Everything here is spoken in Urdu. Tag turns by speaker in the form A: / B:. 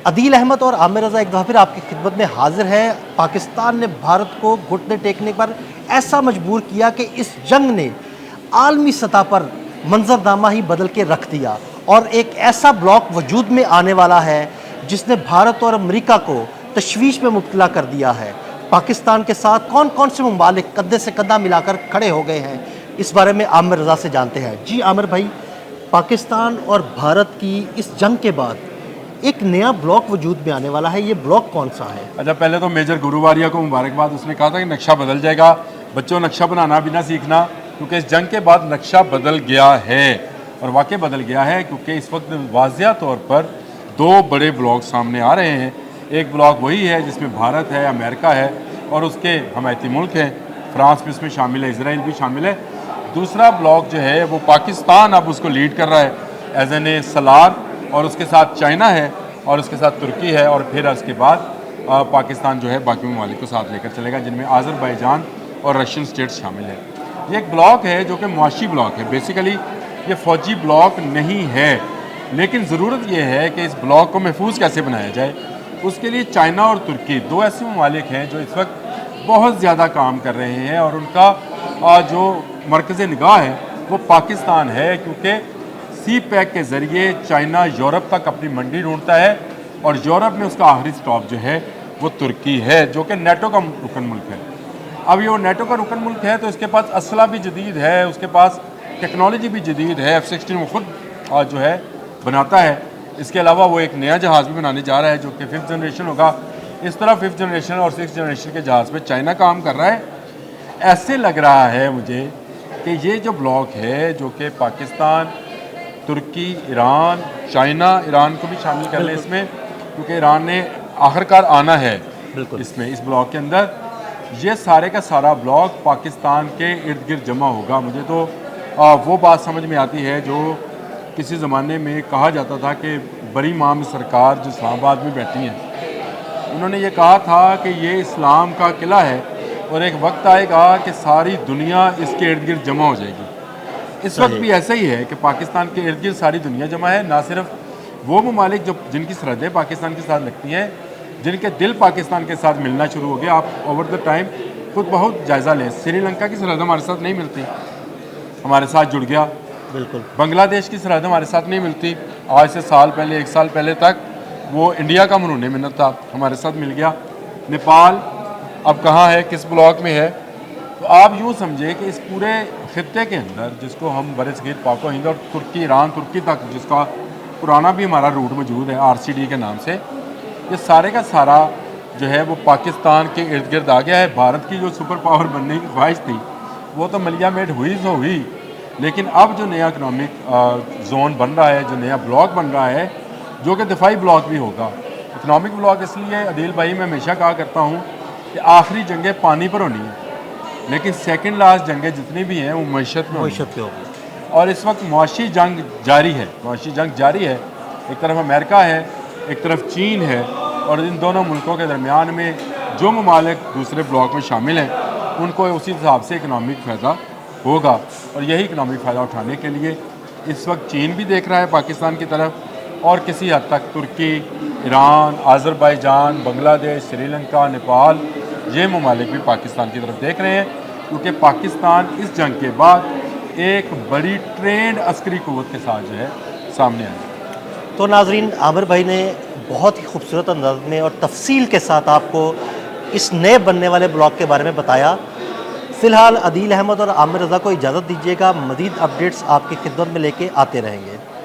A: عدیل احمد اور عامر رضا ایک دفعہ پھر آپ کی خدمت میں حاضر ہیں۔ پاکستان نے بھارت کو گھٹنے ٹیکنے پر ایسا مجبور کیا کہ اس جنگ نے عالمی سطح پر منظرنامہ ہی بدل کے رکھ دیا، اور ایک ایسا بلاک وجود میں آنے والا ہے جس نے بھارت اور امریکہ کو تشویش میں مبتلا کر دیا ہے۔ پاکستان کے ساتھ کون کون سے ممالک کندھے سے کندھا ملا کر کھڑے ہو گئے ہیں، اس بارے میں عامر رضا سے جانتے ہیں۔ جی عامر بھائی، پاکستان اور بھارت کی اس جنگ کے بعد ایک نیا بلاک وجود میں آنے والا ہے، یہ بلاک کون سا ہے؟
B: اچھا، پہلے تو میجر گروواریہ کو مبارکباد۔ اس نے کہا تھا کہ نقشہ بدل جائے گا، بچوں نقشہ بنانا بھی نہ سیکھنا، کیونکہ اس جنگ کے بعد نقشہ بدل گیا ہے، اور واقع بدل گیا ہے، کیونکہ اس وقت واضح طور پر دو بڑے بلاک سامنے آ رہے ہیں۔ ایک بلاک وہی ہے جس میں بھارت ہے، امریکہ ہے اور اس کے حمایتی ملک ہیں، فرانس بھی اس میں شامل ہے، اسرائیل بھی شامل ہے۔ دوسرا بلاک جو ہے وہ پاکستان اب اس کو لیڈ کر رہا ہے ایز این اے سالار، اور اس کے ساتھ چائنا ہے اور اس کے ساتھ ترکی ہے، اور پھر اس کے بعد پاکستان جو ہے باقی ممالک کو ساتھ لے کر چلے گا، جن میں آذربائیجان اور رشین اسٹیٹس شامل ہے۔ یہ ایک بلاک ہے جو کہ معاشی بلاک ہے، بیسیکلی یہ فوجی بلاک نہیں ہے، لیکن ضرورت یہ ہے کہ اس بلاک کو محفوظ کیسے بنایا جائے۔ اس کے لیے چائنا اور ترکی دو ایسے ممالک ہیں جو اس وقت بہت زیادہ کام کر رہے ہیں، اور ان کا جو مرکز نگاہ ہے وہ پاکستان ہے، کیونکہ سی پیک کے ذریعے چائنا یورپ تک اپنی منڈی ڈھونڈتا ہے، اور یورپ میں اس کا آخری سٹاپ جو ہے وہ ترکی ہے، جو کہ نیٹو کا رکن ملک ہے۔ اب یہ وہ نیٹو کا رکن ملک ہے تو اس کے پاس اسلحہ بھی جدید ہے، اس کے پاس ٹیکنالوجی بھی جدید ہے، F-16 وہ خود جو ہے بناتا ہے۔ اس کے علاوہ وہ ایک نیا جہاز بھی بنانے جا رہا ہے جو کہ 5th جنریشن ہوگا۔ اس طرح 5th جنریشن اور 6th جنریشن کے جہاز پہ چائنا کام کر رہا ہے۔ ایسے لگ رہا ہے مجھے کہ یہ جو بلاک ہے جو کہ پاکستان، ترکی، ایران، چائنا، ایران کو بھی شامل کر لیں اس میں، کیونکہ ایران نے آخرکار آنا ہے اس میں، اس بلاک کے اندر، یہ سارے کا سارا بلاک پاکستان کے ارد گرد جمع ہوگا۔ مجھے تو وہ بات سمجھ میں آتی ہے جو کسی زمانے میں کہا جاتا تھا کہ بڑی امام سرکار جو اسلام آباد میں بیٹھی ہیں، انہوں نے یہ کہا تھا کہ یہ اسلام کا قلعہ ہے، اور ایک وقت آئے گا کہ ساری دنیا اس کے ارد گرد جمع ہو جائے گی۔ اس وقت بھی ایسا ہی ہے کہ پاکستان کے ارد گرد ساری دنیا جمع ہے، نہ صرف وہ ممالک جن کی سرحدیں پاکستان کے ساتھ لگتی ہیں، جن کے دل پاکستان کے ساتھ ملنا شروع ہو گیا۔ آپ اوور دا ٹائم خود بہت جائزہ لیں، سری لنکا کی سرحد ہمارے ساتھ نہیں ملتی، ہمارے ساتھ جڑ گیا۔
A: بالکل،
B: بنگلہ دیش کی سرحد ہمارے ساتھ نہیں ملتی، آج سے سال پہلے، 1 سال پہلے تک وہ انڈیا کا مرہون منت تھا، ہمارے ساتھ مل گیا۔ نیپال اب کہاں ہے، کس بلاک میں ہے؟ تو آپ یوں سمجھے کہ اس پورے خطے کے اندر، جس کو ہم برصغیر پاک و ہند اور ترکی، ایران ترکی تک، جس کا پرانا بھی ہمارا روٹ موجود ہے RCD کے نام سے، یہ سارے کا سارا جو ہے وہ پاکستان کے ارد گرد آ گیا ہے۔ بھارت کی جو سپر پاور بننے کی خواہش تھی وہ تو ملیا میٹ ہوئی تو ہوئی، لیکن اب جو نیا اکنامک زون بن رہا ہے، جو نیا بلاک بن رہا ہے، جو کہ دفاعی بلاک بھی ہوگا، اکنامک بلاک، اس لیے عدیل بھائی میں ہمیشہ کہا کرتا ہوں کہ آخری جنگیں پانی پر ہونی ہیں، لیکن سیکنڈ لاسٹ جنگیں جتنی بھی ہیں وہ معیشت میں
A: معیشت پہ ہوگی۔
B: اور اس وقت معاشی جنگ جاری ہے، معاشی جنگ جاری ہے۔ ایک طرف امریکہ ہے، ایک طرف چین ہے، اور ان دونوں ملکوں کے درمیان میں جو ممالک دوسرے بلاک میں شامل ہیں ان کو اسی حساب سے اکنامک فائدہ ہوگا، اور یہی اکنامک فائدہ اٹھانے کے لیے اس وقت چین بھی دیکھ رہا ہے پاکستان کی طرف، اور کسی حد تک ترکی، ایران، آذربائیجان، بنگلہ دیش، سری لنکا، نیپال، یہ ممالک بھی پاکستان کی طرف دیکھ رہے ہیں، کیونکہ پاکستان اس جنگ کے بعد ایک بڑی ٹرینڈ عسکری قوت کے ساتھ جو ہے سامنے آئے۔
A: تو ناظرین، عامر بھائی نے بہت ہی خوبصورت انداز میں اور تفصیل کے ساتھ آپ کو اس نئے بننے والے بلاک کے بارے میں بتایا۔ فی الحال عدیل احمد اور عامر رضا کو اجازت دیجیے گا، مزید اپڈیٹس آپ کی خدمت میں لے کے آتے رہیں گے۔